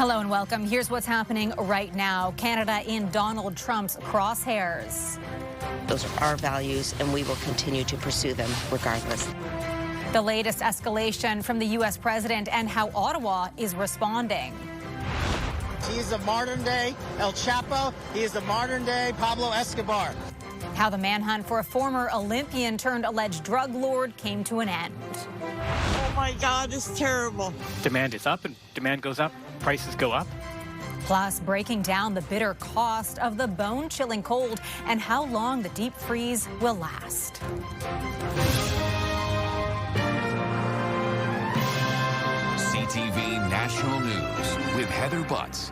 Hello and welcome. Here's what's happening right now. Canada in Donald Trump's crosshairs. Those are our values, and we will continue to pursue them regardless. The latest escalation from the U.S. president and how Ottawa is responding. He is a modern-day El Chapo. He is the modern-day Pablo Escobar. How the manhunt for a former Olympian turned alleged drug lord came to an end. Oh my God, it's terrible. Demand is up and demand goes up, prices go up. Plus, breaking down the bitter cost of the bone-chilling cold and how long the deep freeze will last. CTV National News with Heather Butts.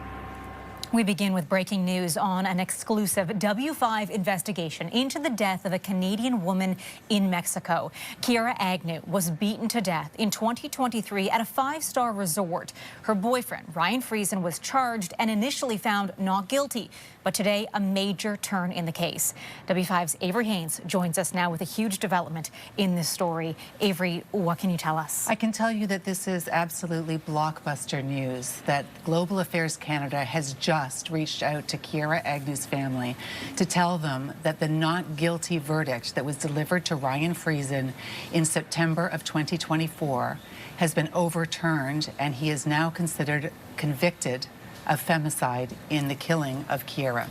We begin with breaking news on an exclusive W5 investigation into the death of a Canadian woman in Mexico. Kiera Agnew was beaten to death in 2023 at a five-star resort. Her boyfriend, Ryan Friesen, was charged and initially found not guilty. But today, a major turn in the case. W5's Avery Haynes joins us now with a huge development in this story. Avery, what can you tell us? I can tell you that this is absolutely blockbuster news, that Global Affairs Canada has just reached out to Kiera Agnew's family to tell them that the not guilty verdict that was delivered to Ryan Friesen in September of 2024 has been overturned, and he is now considered convicted of femicide in the killing of Kiera.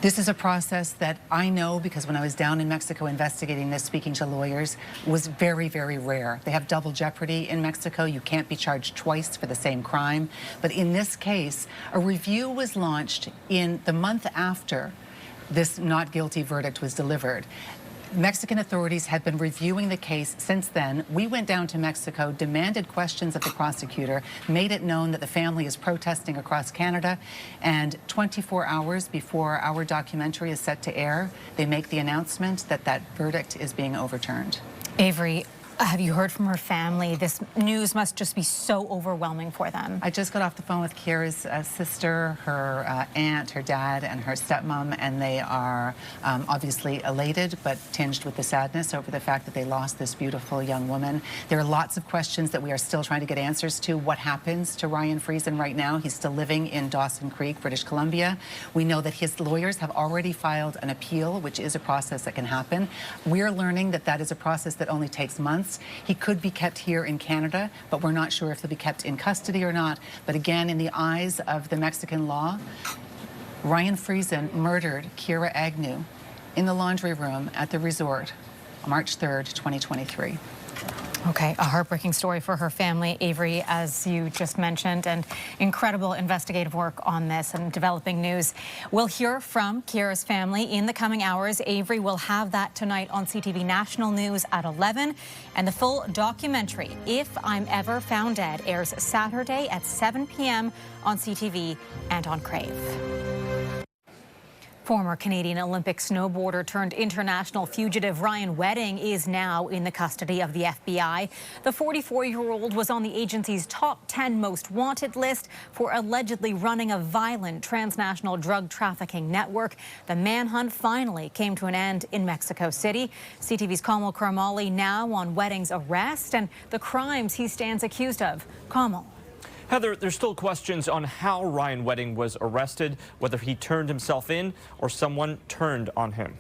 This is a process that I know, because when I was down in Mexico investigating this, speaking to lawyers, was very, very rare. They have double jeopardy in Mexico. You can't be charged twice for the same crime. But in this case, a review was launched in the month after this not guilty verdict was delivered. Mexican authorities have been reviewing the case since then. We went down to Mexico, demanded questions of the prosecutor, made it known that the family is protesting across Canada, and 24 hours before our documentary is set to air, they make the announcement that that verdict is being overturned. Avery, have you heard from her family? This news must just be so overwhelming for them. I just got off the phone with Kiera's sister, her aunt, her dad, and her stepmom, and they are obviously elated but tinged with the sadness over the fact that they lost this beautiful young woman. There are lots of questions that we are still trying to get answers to. What happens to Ryan Friesen right now? He's still living in Dawson Creek, British Columbia. We know that his lawyers have already filed an appeal, which is a process that can happen. We're learning that that is a process that only takes months. He could be kept here in Canada, but we're not sure if he'll be kept in custody or not. But again, in the eyes of the Mexican law, Ryan Friesen murdered Kiera Agnew in the laundry room at the resort on March 3rd, 2023. Okay, a heartbreaking story for her family, Avery, as you just mentioned, and incredible investigative work on this and developing news. We'll hear from Kiera's family in the coming hours. Avery will have that tonight on CTV National News at 11. And the full documentary, If I'm Ever Found Dead, airs Saturday at 7 p.m. on CTV and on Crave. Former Canadian Olympic snowboarder turned international fugitive Ryan Wedding is now in the custody of the FBI. The 44-year-old was on the agency's top 10 most wanted list for allegedly running a violent transnational drug trafficking network. The manhunt finally came to an end in Mexico City. CTV's Kamal Karmali now on Wedding's arrest and the crimes he stands accused of. Kamal. Heather, there's still questions on how Ryan Wedding was arrested, whether he turned himself in or someone turned on him.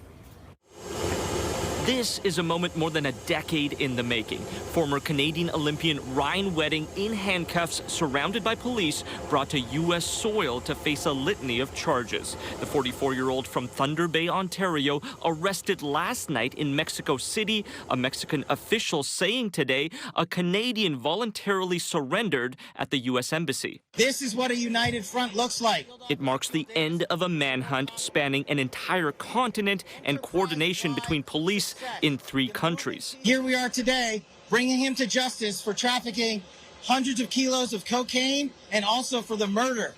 This is a moment more than a decade in the making. Former Canadian Olympian Ryan Wedding in handcuffs, surrounded by police, brought to U.S. soil to face a litany of charges. The 44-year-old from Thunder Bay, Ontario, arrested last night in Mexico City. A Mexican official saying today a Canadian voluntarily surrendered at the U.S. Embassy. This is what a united front looks like. It marks the end of a manhunt spanning an entire continent and coordination between police in 3 countries. Here we are today, bringing him to justice for trafficking hundreds of kilos of cocaine and also for the murder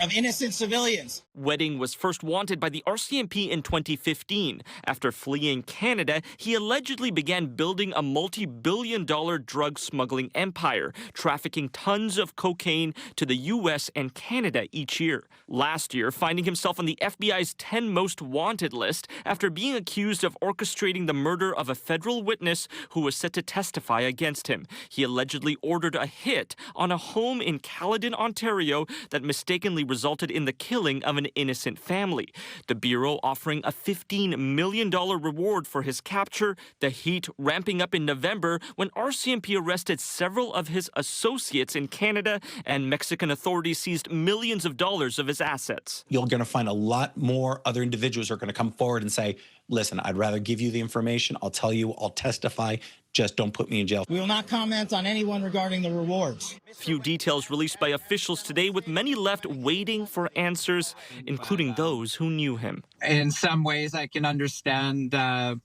of innocent civilians. Wedding was first wanted by the RCMP in 2015. After fleeing Canada, he allegedly began building a multi-billion-dollar drug smuggling empire, trafficking tons of cocaine to the U.S. and Canada each year. Last year, finding himself on the FBI's 10 most wanted list after being accused of orchestrating the murder of a federal witness who was set to testify against him. He allegedly ordered a hit on a home in Caledon, Ontario, that mistakenly resulted in the killing of an innocent family. The Bureau offering a $15 million reward for his capture, the heat ramping up in November when RCMP arrested several of his associates in Canada and Mexican authorities seized millions of dollars of his assets. You're going to find a lot more other individuals who are going to come forward and say, listen, I'd rather give you the information. I'll tell you, I'll testify. Just don't put me in jail. We will not comment on anyone regarding the rewards. Few details released by officials today, with many left waiting for answers, including those who knew him. In some ways, I can understand, the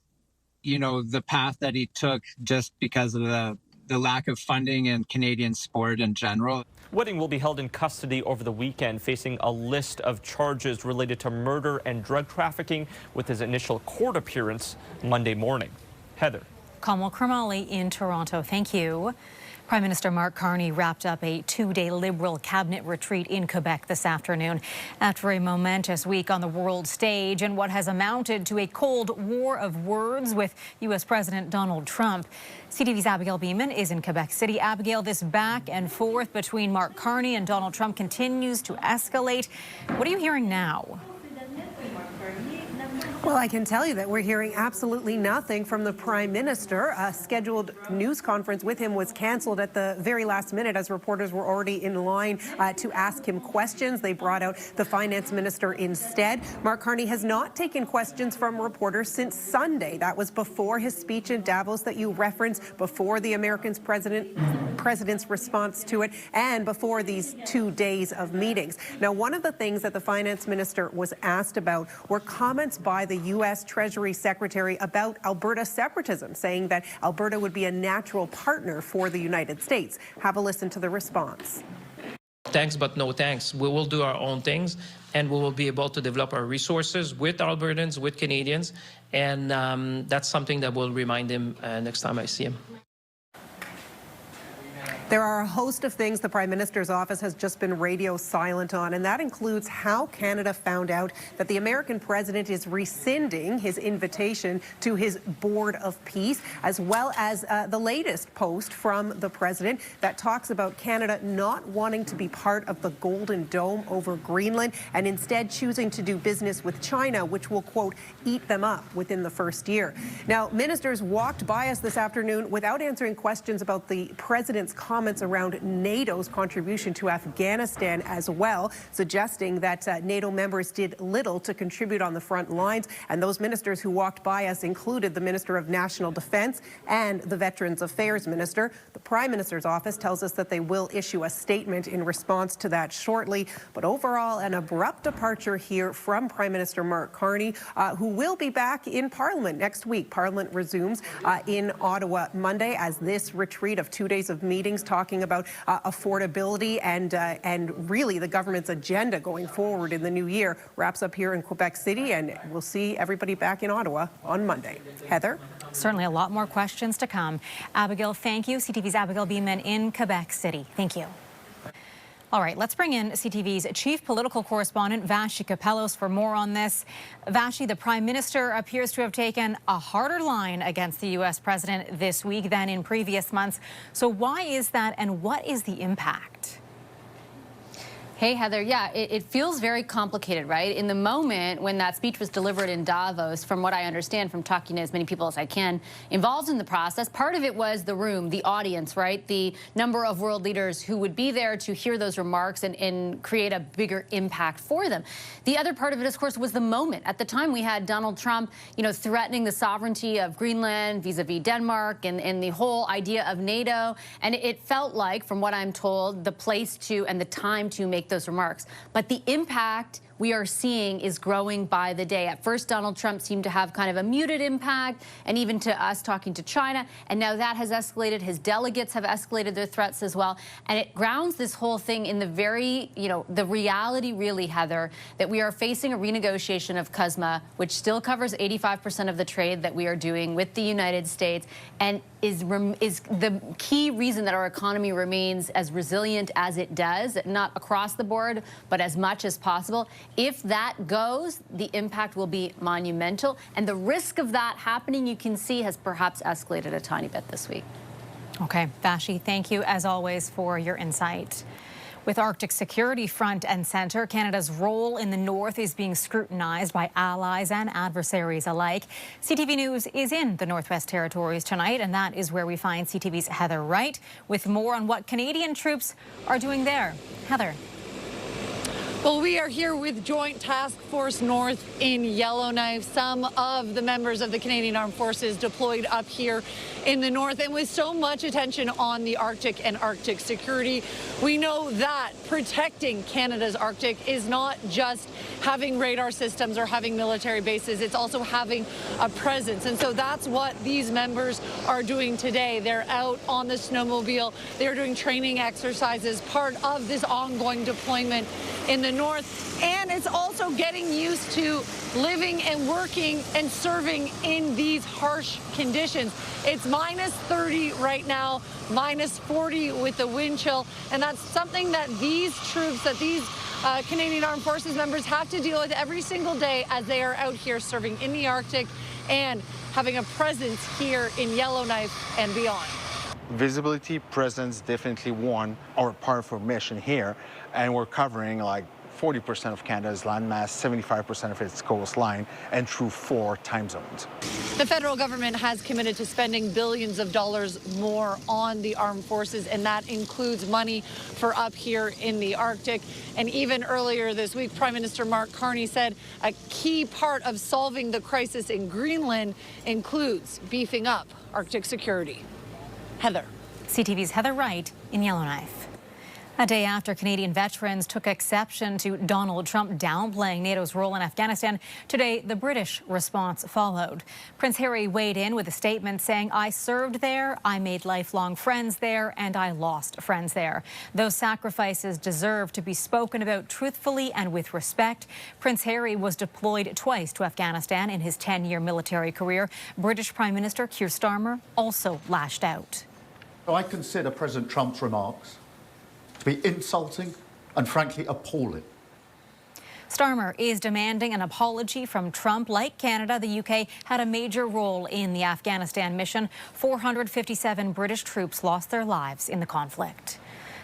path that he took just because of the lack of funding in Canadian sport in general. Wedding will be held in custody over the weekend, facing a list of charges related to murder and drug trafficking, with his initial court appearance Monday morning. Heather. Kamal Kramali in Toronto. Thank you. Prime Minister Mark Carney wrapped up a two-day Liberal cabinet retreat in Quebec this afternoon after a momentous week on the world stage and what has amounted to a cold war of words with U.S. President Donald Trump. CTV's Abigail Beeman is in Quebec City. Abigail, this back and forth between Mark Carney and Donald Trump continues to escalate. What are you hearing now? Well, I can tell you that we're hearing absolutely nothing from the Prime Minister. A scheduled news conference with him was canceled at the very last minute as reporters were already in line to ask him questions. They brought out the Finance Minister instead. Mark Carney has not taken questions from reporters since Sunday. That was before his speech in Davos that you referenced, before the American's president's response to it, and before these 2 days of meetings. Now, one of the things that the Finance Minister was asked about were comments by the U.S. Treasury Secretary about Alberta separatism, saying that Alberta would be a natural partner for the United States. Have a listen to the response. Thanks, but no thanks. We will do our own things, and we will be able to develop our resources with Albertans, with Canadians, and that's something that will remind him next time I see him. There are a host of things the Prime Minister's office has just been radio silent on, and that includes how Canada found out that the American president is rescinding his invitation to his Board of Peace, as well as the latest post from the president that talks about Canada not wanting to be part of the Golden Dome over Greenland and instead choosing to do business with China, which will, quote, eat them up within the first year. Now, ministers walked by us this afternoon without answering questions about the president's comments around NATO's contribution to Afghanistan as well, suggesting that NATO members did little to contribute on the front lines. And those ministers who walked by us included the Minister of National Defense and the Veterans Affairs Minister. The Prime Minister's office tells us that they will issue a statement in response to that shortly. But overall, an abrupt departure here from Prime Minister Mark Carney, who will be back in Parliament next week. Parliament resumes in Ottawa Monday as this retreat of 2 days of meetings talking about affordability and really the government's agenda going forward in the new year wraps up here in Quebec City, and we'll see everybody back in Ottawa on Monday. Heather? Certainly a lot more questions to come. Abigail, thank you. CTV's Abigail Beeman in Quebec City. Thank you. All right, let's bring in CTV's chief political correspondent, Vashi Kapelos, for more on this. Vashi, the Prime Minister appears to have taken a harder line against the U.S. president this week than in previous months. So why is that, and what is the impact? Hey, Heather. Yeah, it feels very complicated, right? In the moment when that speech was delivered in Davos, from what I understand from talking to as many people as I can involved in the process, part of it was the room, the audience, right? The number of world leaders who would be there to hear those remarks and create a bigger impact for them. The other part of it, of course, was the moment. At the time, we had Donald Trump, threatening the sovereignty of Greenland vis-a-vis Denmark and the whole idea of NATO. And it felt like, from what I'm told, the place to and the time to make those remarks. But the impact we are seeing is growing by the day. At first, Donald Trump seemed to have kind of a muted impact, and even to us talking to China, and now that has escalated. His delegates have escalated their threats as well, and it grounds this whole thing in the very, the reality really, Heather, that we are facing a renegotiation of CUSMA, which still covers 85% of the trade that we are doing with the United States, and is the key reason that our economy remains as resilient as it does, not across the board, but as much as possible. If that goes, the impact will be monumental, and the risk of that happening, you can see, has perhaps escalated a tiny bit this week. Okay, Vashi, thank you as always for your insight. With Arctic security front and center, Canada's role in the North is being scrutinized by allies and adversaries alike. CTV News is in the Northwest Territories tonight, and that is where we find CTV's Heather Wright with more on what Canadian troops are doing there. Heather. Well, we are here with Joint Task Force North in Yellowknife, some of the members of the Canadian Armed Forces deployed up here in the north. And with so much attention on the Arctic and Arctic security, we know that protecting Canada's Arctic is not just having radar systems or having military bases, it's also having a presence. And so that's what these members are doing today. They're out on the snowmobile, they're doing training exercises, part of this ongoing deployment in the north, and it's also getting used to living and working and serving in these harsh conditions. It's minus 30 right now, minus 40 with the wind chill, and that's something that these troops, that these Canadian Armed Forces members have to deal with every single day as they are out here serving in the Arctic and having a presence here in Yellowknife and beyond. Visibility, presence, definitely one, our powerful mission here, and we're covering like 40% of Canada's landmass, 75% of its coastline, and through 4 time zones. The federal government has committed to spending billions of dollars more on the armed forces, and that includes money for up here in the Arctic. And even earlier this week, Prime Minister Mark Carney said a key part of solving the crisis in Greenland includes beefing up Arctic security. Heather. CTV's Heather Wright in Yellowknife. A day after Canadian veterans took exception to Donald Trump downplaying NATO's role in Afghanistan, today the British response followed. Prince Harry weighed in with a statement saying, "I served there, I made lifelong friends there, and I lost friends there. Those sacrifices deserve to be spoken about truthfully and with respect." Prince Harry was deployed twice to Afghanistan in his 10-year military career. British Prime Minister Keir Starmer also lashed out. I consider President Trump's remarks to be insulting and frankly appalling. Starmer is demanding an apology from Trump. Like Canada, the UK had a major role in the Afghanistan mission. 457 British troops lost their lives in the conflict.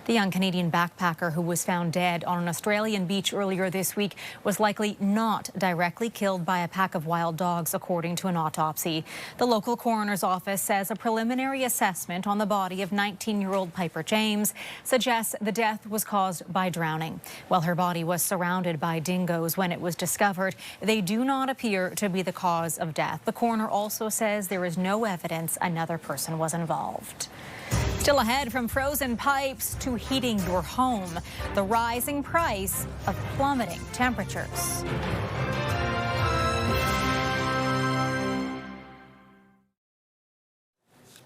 The young Canadian backpacker who was found dead on an Australian beach earlier this week was likely not directly killed by a pack of wild dogs, according to an autopsy. The local coroner's office says a preliminary assessment on the body of 19-year-old Piper James suggests the death was caused by drowning. While her body was surrounded by dingoes when it was discovered, they do not appear to be the cause of death. The coroner also says there is no evidence another person was involved. Still ahead, from frozen pipes to heating your home, the rising price of plummeting temperatures.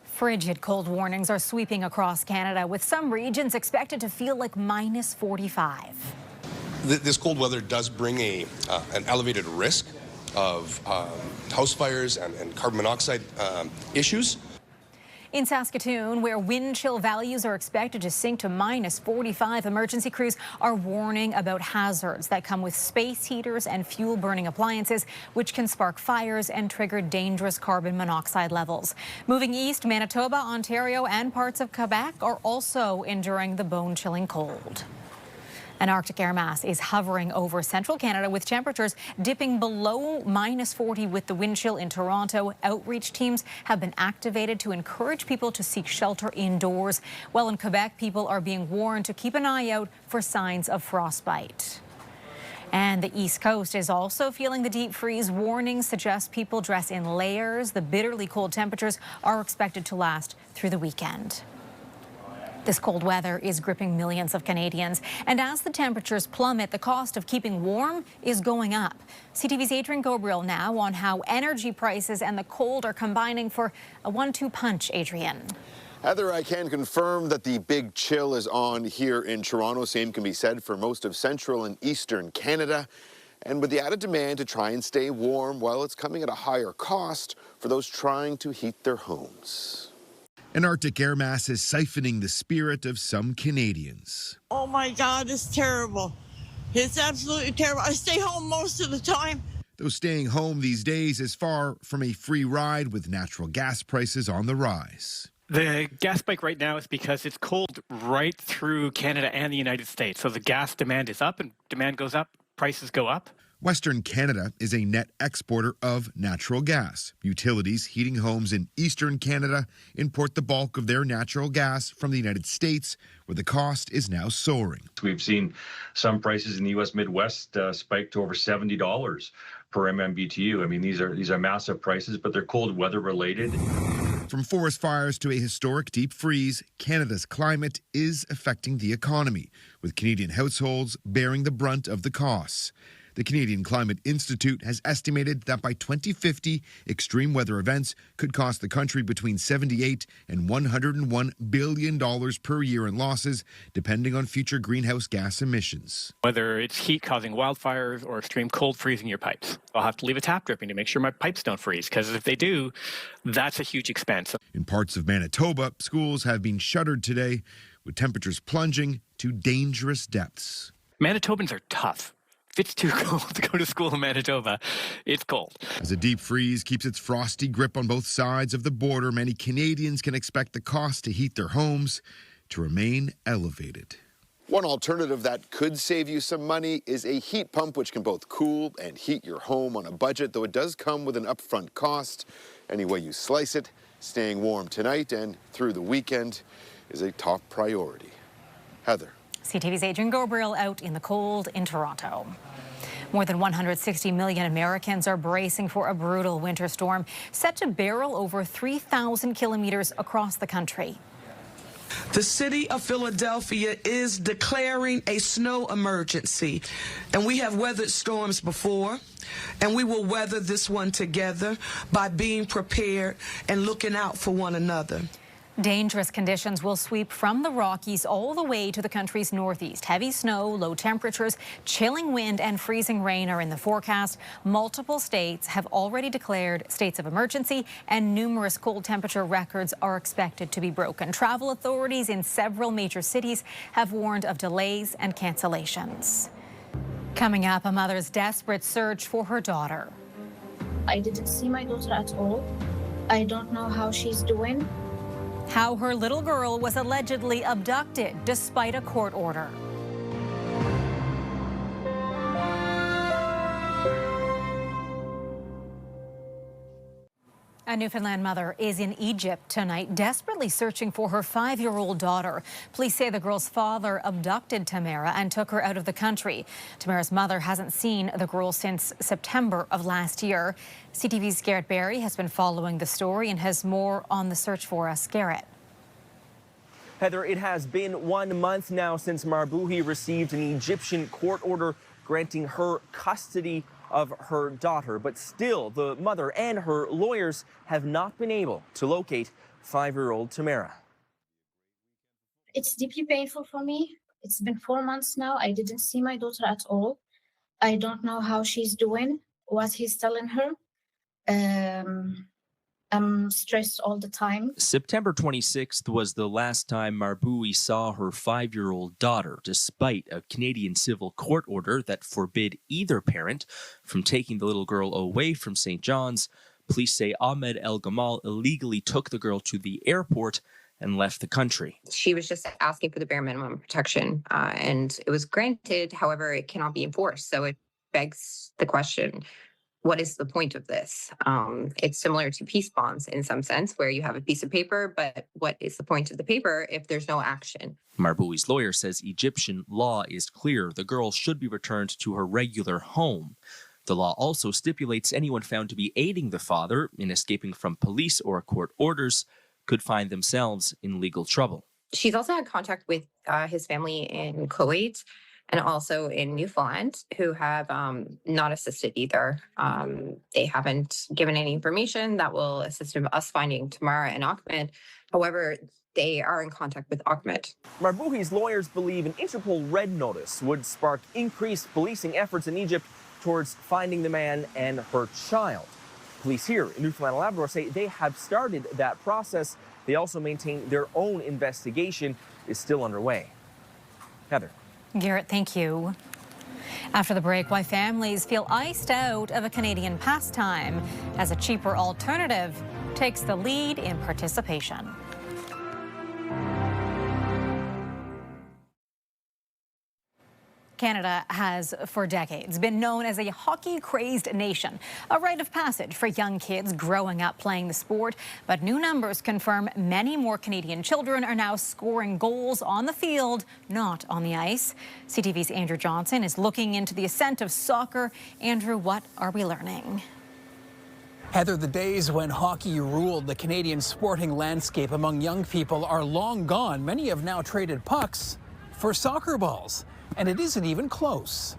Frigid cold warnings are sweeping across Canada, with some regions expected to feel like minus 45. This cold weather does bring an elevated risk of house fires and carbon monoxide issues. In Saskatoon, where wind chill values are expected to sink to minus 45, emergency crews are warning about hazards that come with space heaters and fuel-burning appliances, which can spark fires and trigger dangerous carbon monoxide levels. Moving east, Manitoba, Ontario, and parts of Quebec are also enduring the bone-chilling cold. An Arctic air mass is hovering over central Canada, with temperatures dipping below minus 40 with the wind chill in Toronto. Outreach teams have been activated to encourage people to seek shelter indoors. While in Quebec, people are being warned to keep an eye out for signs of frostbite. And the East Coast is also feeling the deep freeze. Warnings suggest people dress in layers. The bitterly cold temperatures are expected to last through the weekend. This cold weather is gripping millions of Canadians. And as the temperatures plummet, the cost of keeping warm is going up. CTV's Adrian Gabriel now on how energy prices and the cold are combining for a 1-2 punch. Adrian. Heather, I can confirm that the big chill is on here in Toronto. Same can be said for most of central and eastern Canada. And with the added demand to try and stay warm, well, it's coming at a higher cost for those trying to heat their homes. An Arctic air mass is siphoning the spirit of some Canadians. Oh my God, it's terrible. It's absolutely terrible. I stay home most of the time. Though staying home these days is far from a free ride with natural gas prices on the rise. The gas spike right now is because it's cold right through Canada and the United States. So the gas demand is up, and demand goes up, prices go up. Western Canada is a net exporter of natural gas. Utilities heating homes in Eastern Canada import the bulk of their natural gas from the United States, where the cost is now soaring. We've seen some prices in the U.S. Midwest spike to over $70 per MMBTU. I mean, these are massive prices, but they're cold weather related. From forest fires to a historic deep freeze, Canada's climate is affecting the economy, with Canadian households bearing the brunt of the costs. The Canadian Climate Institute has estimated that by 2050, extreme weather events could cost the country between $78 and $101 billion per year in losses, depending on future greenhouse gas emissions. Whether it's heat causing wildfires or extreme cold freezing your pipes. I'll have to leave a tap dripping to make sure my pipes don't freeze, because if they do, that's a huge expense. In parts of Manitoba, schools have been shuttered today, with temperatures plunging to dangerous depths. Manitobans are tough. If it's too cold to go to school in Manitoba, it's cold. As a deep freeze keeps its frosty grip on both sides of the border, many Canadians can expect the cost to heat their homes to remain elevated. One alternative that could save you some money is a heat pump, which can both cool and heat your home on a budget, though it does come with an upfront cost. Any way you slice it, staying warm tonight and through the weekend is a top priority. Heather. CTV's Adrian Gabriel out in the cold in Toronto. More than 160 million Americans are bracing for a brutal winter storm set to barrel over 3,000 kilometers across the country. The city of Philadelphia is declaring a snow emergency, and we have weathered storms before, and we will weather this one together by being prepared and looking out for one another. Dangerous conditions will sweep from the Rockies all the way to the country's northeast. Heavy snow, low temperatures, chilling wind and freezing rain are in the forecast. Multiple states have already declared states of emergency, and numerous cold temperature records are expected to be broken. Travel authorities in several major cities have warned of delays and cancellations. Coming up, a mother's desperate search for her daughter. I didn't see my daughter at all. I don't know how she's doing. How her little girl was allegedly abducted despite a court order. A Newfoundland mother is in Egypt tonight, desperately searching for her 5-year-old daughter. Police say the girl's father abducted Tamara and took her out of the country. Tamara's mother hasn't seen the girl since September of last year. CTV's Garrett Berry has been following the story and has more on the search for us. Garrett. Heather, it has been 1 month now since Marbuhi received an Egyptian court order granting her custody of her daughter, but still the mother and her lawyers have not been able to locate 5-year-old Tamara. It's deeply painful for me. It's been 4 months now. I didn't see my daughter at all. I don't know how she's doing, what he's telling her. I'm stressed all the time. September 26th was the last time Marbuhi saw her 5-year-old daughter, despite a Canadian civil court order that forbid either parent from taking the little girl away from St. John's. Police say Ahmed El Gamal illegally took the girl to the airport and left the country. She was just asking for the bare minimum protection, and it was granted. However, it cannot be enforced. So it begs the question, what is the point of this? It's similar to peace bonds in some sense, where you have a piece of paper, but what is the point of the paper if there's no action? Marbuhi's lawyer says Egyptian law is clear. The girl should be returned to her regular home. The law also stipulates anyone found to be aiding the father in escaping from police or court orders could find themselves in legal trouble. She's also had contact with his family in Kuwait and also in Newfoundland, who have not assisted either. They haven't given any information that will assist in us finding Tamara and Ahmed. However, they are in contact with Ahmed. Marbuhi's lawyers believe an Interpol red notice would spark increased policing efforts in Egypt towards finding the man and her child. Police here in Newfoundland and Labrador say they have started that process. They also maintain their own investigation is still underway. Heather. Garrett, thank you. After the break, why families feel iced out of a Canadian pastime as a cheaper alternative takes the lead in participation. Canada has, for decades, been known as a hockey-crazed nation, a rite of passage for young kids growing up playing the sport. But new numbers confirm many more Canadian children are now scoring goals on the field, not on the ice. CTV's Andrew Johnson is looking into the ascent of soccer. Andrew, what are we learning? Heather, the days when hockey ruled the Canadian sporting landscape among young people are long gone. Many have now traded pucks for soccer balls. And it isn't even close.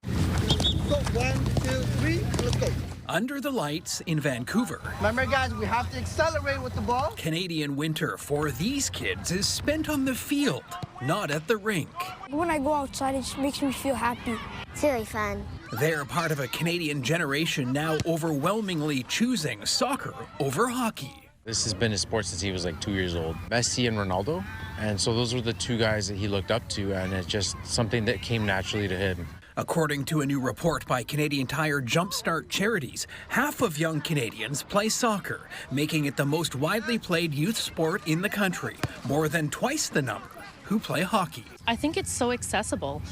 Go 1, 2, 3, let's go. Under the lights in Vancouver. Remember, guys, we have to accelerate with the ball. Canadian winter for these kids is spent on the field, not at the rink. When I go outside, it just makes me feel happy. It's really fun. They're part of a Canadian generation now overwhelmingly choosing soccer over hockey. This has been his sport since he was like 2 years old. Messi and Ronaldo. And so those were the two guys that he looked up to, and it's just something that came naturally to him. According to a new report by Canadian Tire Jumpstart Charities, half of young Canadians play soccer, making it the most widely played youth sport in the country, more than twice the number who play hockey. I think it's so accessible.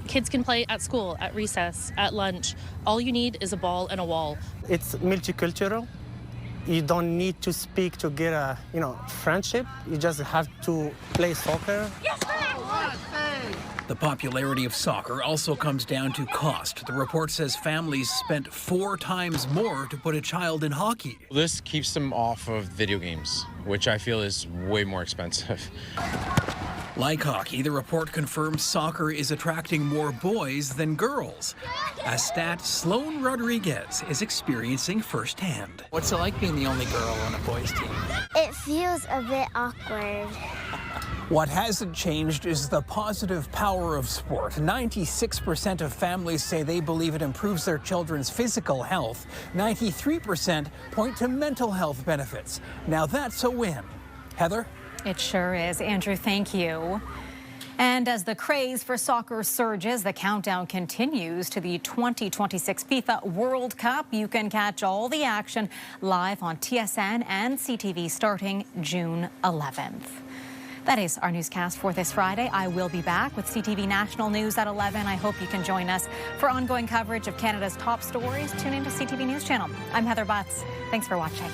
Kids can play at school, at recess, at lunch. All you need is a ball and a wall. It's multicultural. You don't need to speak to get a, friendship. You just have to play soccer. Yes, The popularity of soccer also comes down to cost. The report says families spent 4 times more to put a child in hockey. This keeps them off of video games, which I feel is way more expensive. Like hockey, the report confirms soccer is attracting more boys than girls. A stat Sloan Rodriguez is experiencing firsthand. What's it like being the only girl on a boys' team? It feels a bit awkward. What hasn't changed is the positive power of sport. 96% of families say they believe it improves their children's physical health. 93% point to mental health benefits. Now that's a win. Heather? It sure is. Andrew, thank you. And as the craze for soccer surges, the countdown continues to the 2026 FIFA World Cup. You can catch all the action live on TSN and CTV starting June 11th. That is our newscast for this Friday. I will be back with CTV National News at 11. I hope you can join us for ongoing coverage of Canada's top stories. Tune into CTV News Channel. I'm Heather Butts. Thanks for watching.